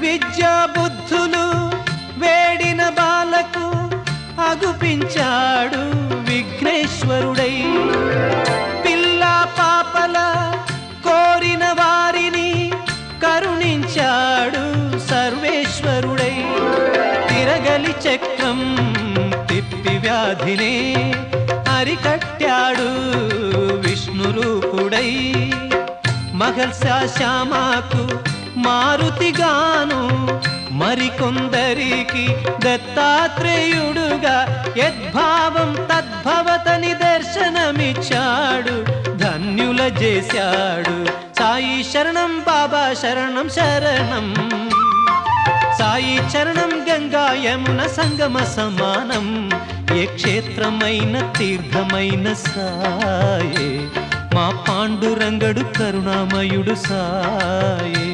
విద్యా బుద్ధులు వేడిన బాలకు అగుపించాడు విఘ్నేశ్వరుడై పిల్ల పాపల కోరిన వారిని కరుణించాడు సర్వేశ్వరుడై తిరగలి చక్రం తిప్పి వ్యాధినే అరికట్టాడు విష్ణు రూపుడై మహర్షి శ్యామకు మారుతిగాను మరికొందరికి దత్తాత్రేయుడుగా యద్భావం తద్భవతని దర్శనమిచ్చాడు ధన్యుల చేశాడు సాయి శరణం బాబా శరణం శరణం సాయి చరణం గంగా యమున సంగమ సమానం ఏ క్షేత్రమైన తీర్థమైన సాయే మా పాండురంగడు కరుణామయుడు సాయే